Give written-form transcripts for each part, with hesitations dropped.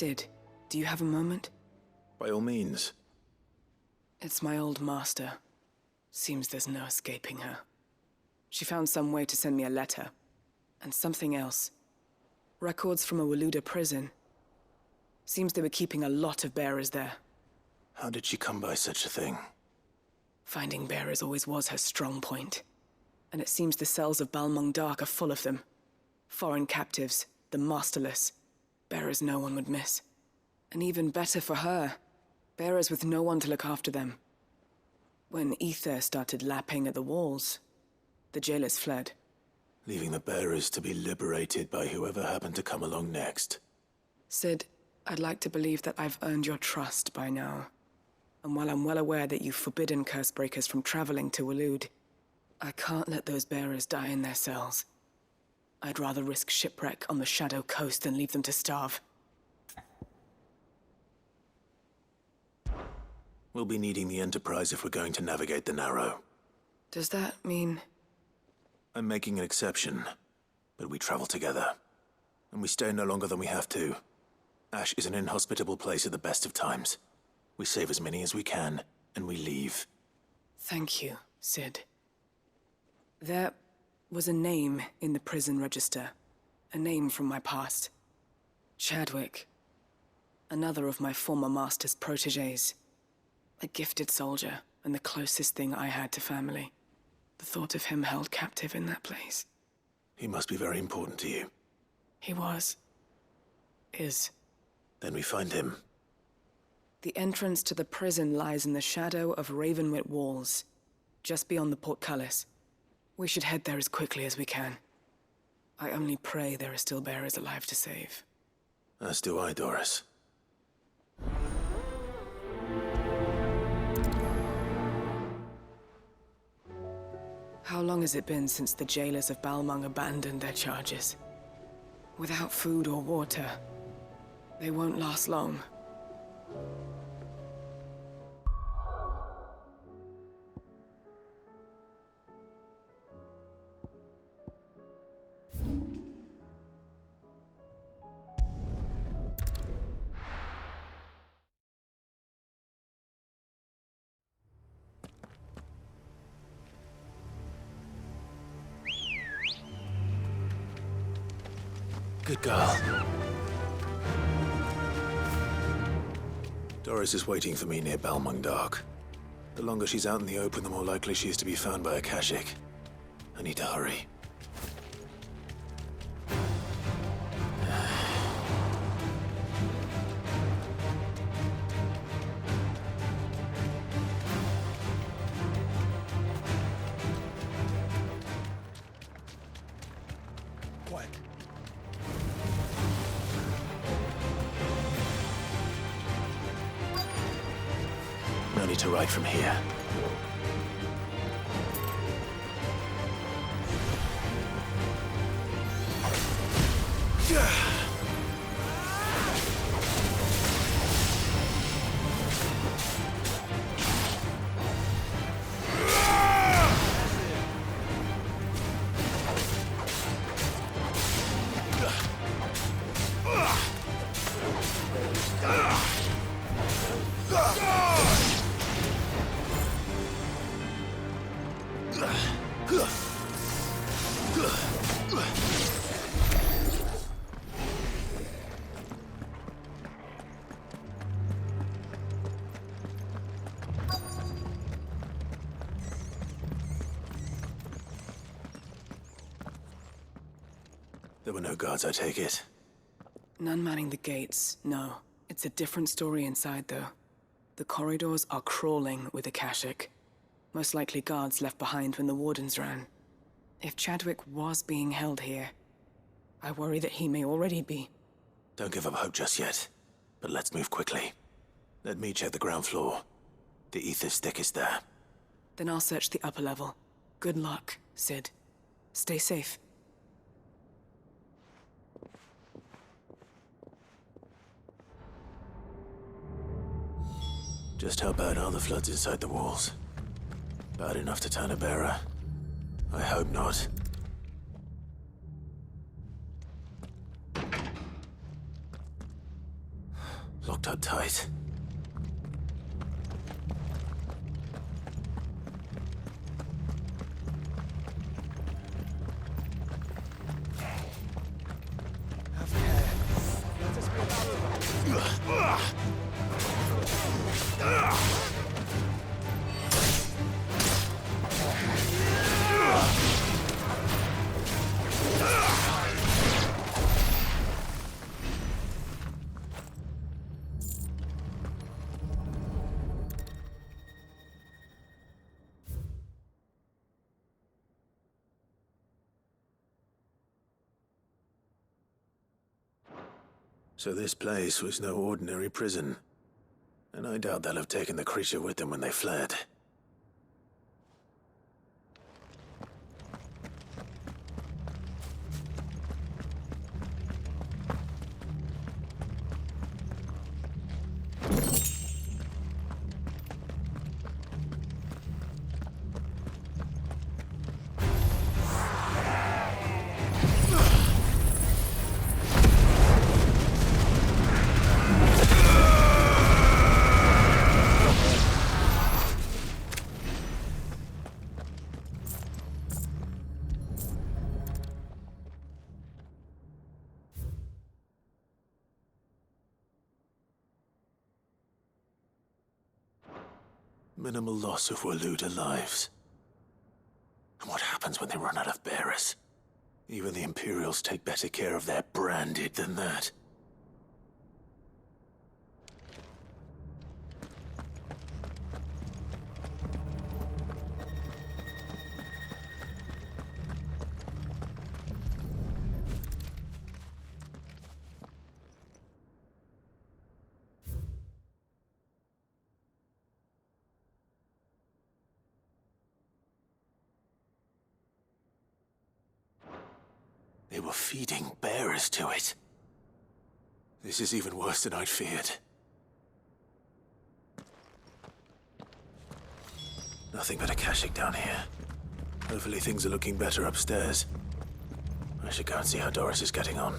Sid, do you have a moment? By all means. It's my old master. Seems there's no escaping her. She found some way to send me a letter. And something else. Records from a Waluda prison. Seems they were keeping a lot of bearers there. How did she come by such a thing? Finding bearers always was her strong point. And it seems the cells of Balmung Dark are full of them. Foreign captives, the masterless. Bearers no one would miss. And even better for her, bearers with no one to look after them. When ether started lapping at the walls, the jailers fled. Leaving the bearers to be liberated by whoever happened to come along next. Sid, I'd like to believe that I've earned your trust by now. And while I'm well aware that you've forbidden Cursebreakers from traveling to Waloed, I can't let those bearers die in their cells. I'd rather risk shipwreck on the Shadow Coast than leave them to starve. We'll be needing the Enterprise if we're going to navigate the Narrow. Does that mean... I'm making an exception, but we travel together. And we stay no longer than we have to. Ash is an inhospitable place at the best of times. We save as many as we can, and we leave. Thank you, Sid. There was a name in the prison register. A name from my past. Chadwick. Another of my former master's protégés. A gifted soldier, and the closest thing I had to family. The thought of him held captive in that place. He must be very important to you. He was. Is. Then we find him. The entrance to the prison lies in the shadow of Ravenwit Walls, just beyond the portcullis. We should head there as quickly as we can. I only pray there are still bearers alive to save. As do I, Doris. How long has it been since the jailers of Balmung abandoned their charges? Without food or water, they won't last long. Good girl. Doris is waiting for me near Balmung Dark. The longer she's out in the open, the more likely she is to be found by Akashic. I need to hurry. Quiet. No need to ride from here. There were no guards, I take it. None manning the gates, no. It's a different story inside, though. The corridors are crawling with Akashic. Most likely guards left behind when the wardens ran. If Chadwick was being held here, I worry that he may already be. Don't give up hope just yet, but let's move quickly. Let me check the ground floor. The ether stick is there. Then I'll search the upper level. Good luck, Sid. Stay safe. Just how bad are the floods inside the walls? Bad enough to turn a bearer? I hope not. Locked up tight. Have care. Let us be about it. So this place was no ordinary prison. And I doubt they'll have taken the creature with them when they fled. Minimal loss of Waluda lives. And what happens when they run out of bearers? Even the Imperials take better care of their branded than that. They were feeding bearers to it. This is even worse than I'd feared. Nothing but a Akashic down here. Hopefully things are looking better upstairs. I should go and see how Doris is getting on.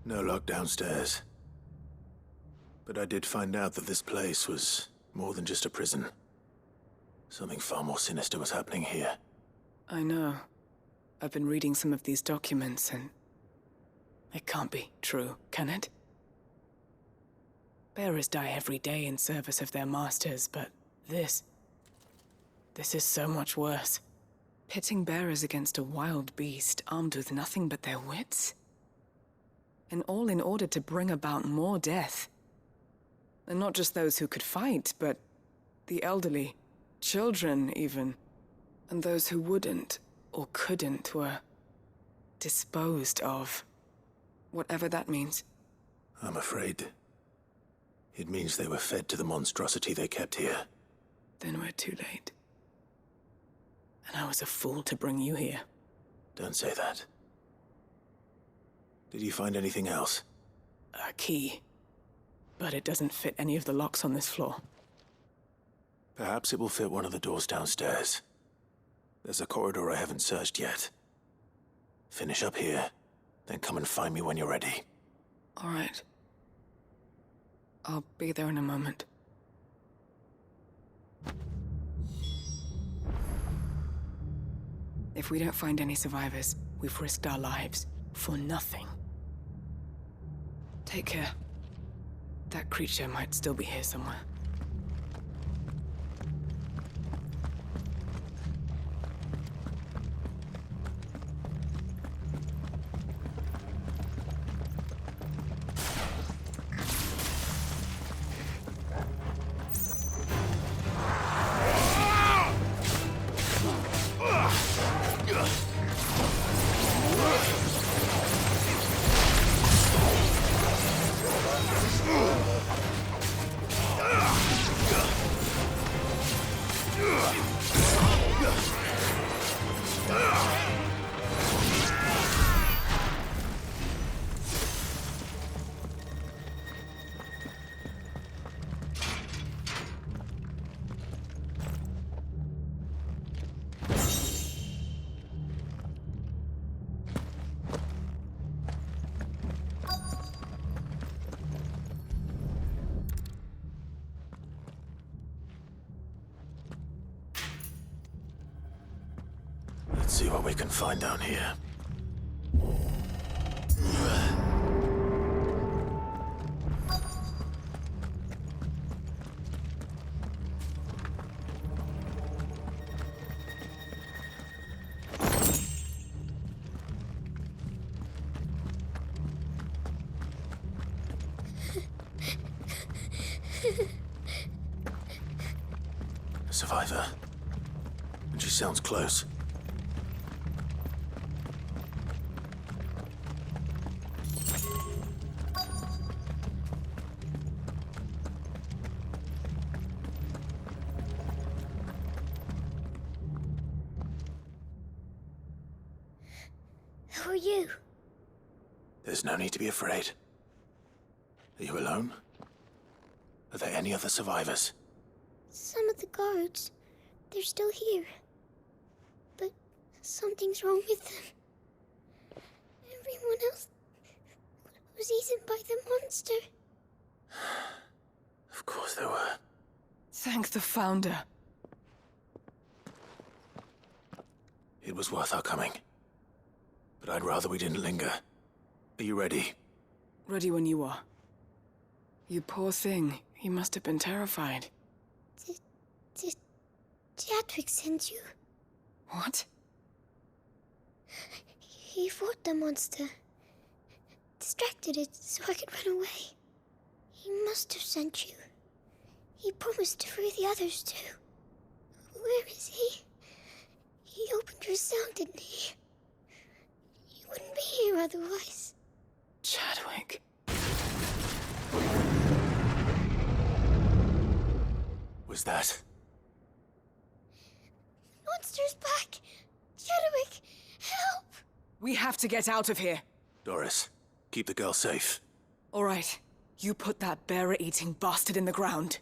No lock downstairs. But I did find out that this place was more than just a prison. Something far more sinister was happening here. I know. I've been reading some of these documents and... it can't be true, can it? Bearers die every day in service of their masters, but this is so much worse. Pitting bearers against a wild beast armed with nothing but their wits? And all in order to bring about more death. And not just those who could fight, but the elderly, children even. And those who wouldn't or couldn't were disposed of. Whatever that means. I'm afraid it means they were fed to the monstrosity they kept here. Then we're too late. And I was a fool to bring you here. Don't say that. Did you find anything else? A key. But it doesn't fit any of the locks on this floor. Perhaps it will fit one of the doors downstairs. There's a corridor I haven't searched yet. Finish up here, then come and find me when you're ready. All right. I'll be there in a moment. If we don't find any survivors, we've risked our lives for nothing. Take care. That creature might still be here somewhere. see what we can find down here. A survivor. And she sounds close. Who are you? There's no need to be afraid. Are you alone? Are there any other survivors? Some of the guards. They're still here. But something's wrong with them. Everyone else was eaten by the monster. Of course there were. Thank the Founder. It was worth our coming. But I'd rather we didn't linger. Are you ready? Ready when you are. You poor thing. You must have been terrified. Did Chadwick send you? What? He fought the monster. Distracted it so I could run away. He must have sent you. He promised to free the others too. Where is he? He opened your cell, didn't he? He wouldn't be here otherwise. Chadwick. Was that? Monster's back! Chadwick, help! We have to get out of here. Doris, keep the girl safe. All right. You put that bearer-eating bastard in the ground.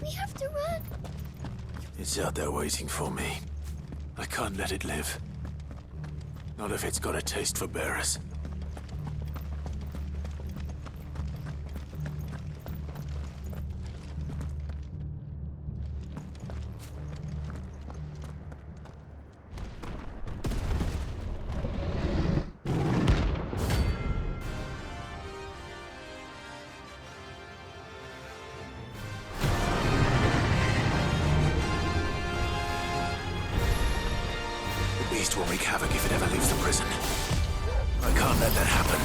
We have to run! It's out there waiting for me. I can't let it live. Not if it's got a taste for bearers. The beast will wreak havoc if it ever leaves the prison. I can't let that happen.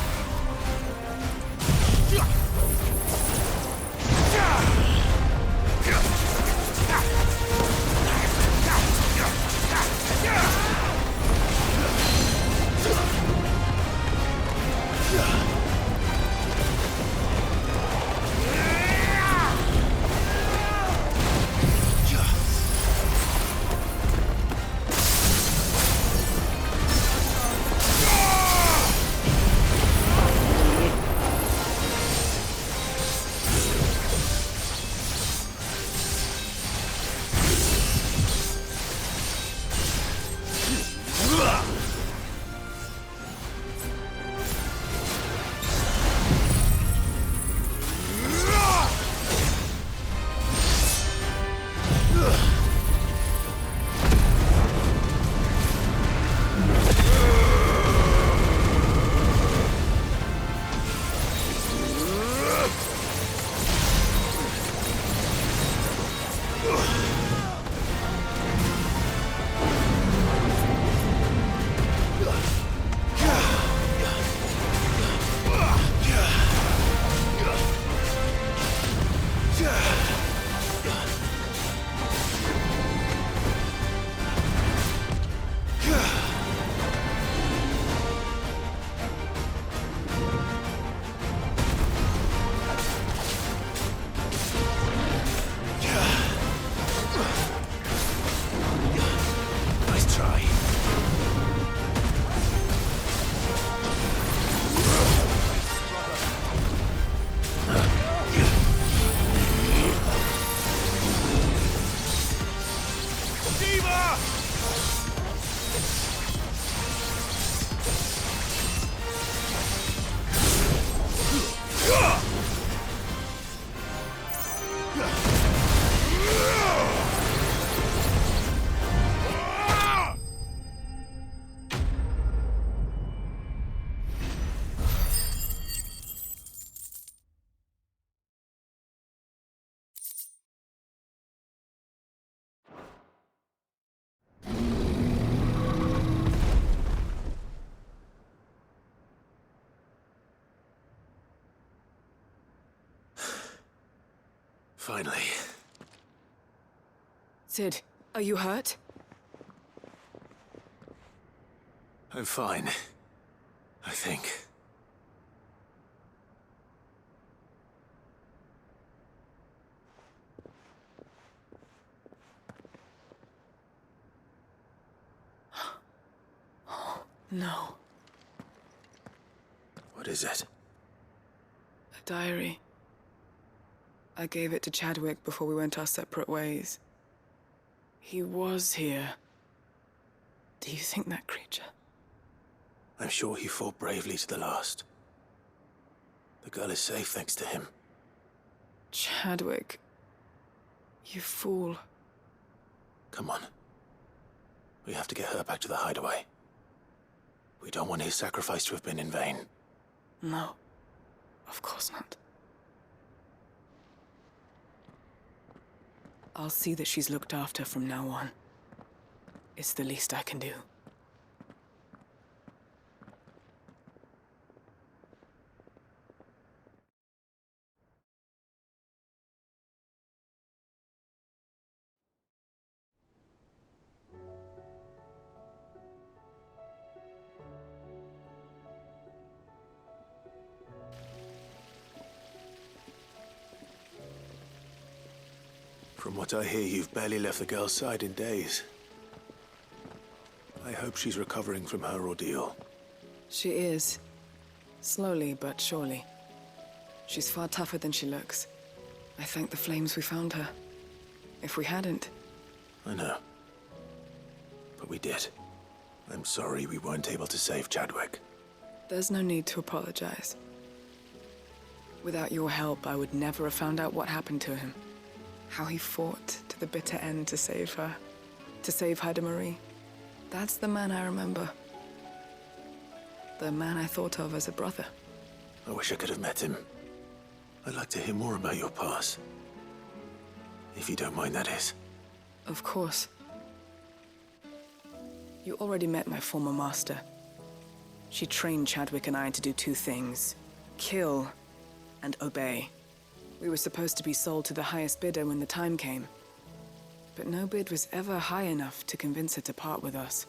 Finally. Sid, are you hurt? I'm fine. I think. No. What is it? A diary. I gave it to Chadwick before we went our separate ways. He was here. Do you think that creature? I'm sure he fought bravely to the last. The girl is safe thanks to him. Chadwick. You fool. Come on. We have to get her back to the hideaway. We don't want his sacrifice to have been in vain. No. Of course not. I'll see that she's looked after from now on. It's the least I can do. From what I hear, you've barely left the girl's side in days. I hope she's recovering from her ordeal. She is. Slowly but surely. She's far tougher than she looks. I thank the flames we found her. If we hadn't... I know. But we did. I'm sorry we weren't able to save Chadwick. There's no need to apologize. Without your help, I would never have found out what happened to him. How he fought to the bitter end to save her. To save Haida Marie. That's the man I remember. The man I thought of as a brother. I wish I could have met him. I'd like to hear more about your past. If you don't mind, that is. Of course. You already met my former master. She trained Chadwick and I to do two things. Kill and obey. We were supposed to be sold to the highest bidder when the time came. But no bid was ever high enough to convince her to part with us.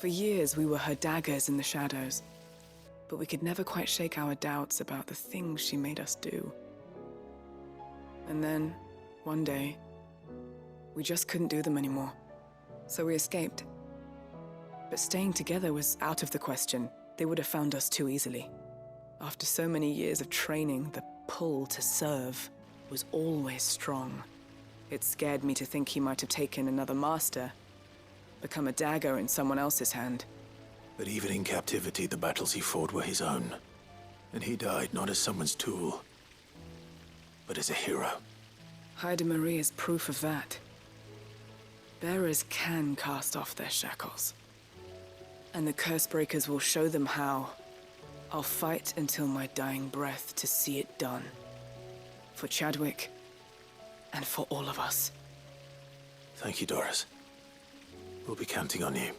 For years, we were her daggers in the shadows. But we could never quite shake our doubts about the things she made us do. And then, one day, we just couldn't do them anymore. So we escaped. But staying together was out of the question. They would have found us too easily. After so many years of training, the pull to serve was always strong. It scared me to think he might have taken another master, become a dagger in someone else's hand. But even in captivity, the battles he fought were his own. And he died not as someone's tool, but as a hero. Haida Marie is proof of that. Bearers can cast off their shackles. And the Cursebreakers will show them how. I'll fight until my dying breath to see it done. For Chadwick, and for all of us. Thank you, Doris. We'll be counting on you.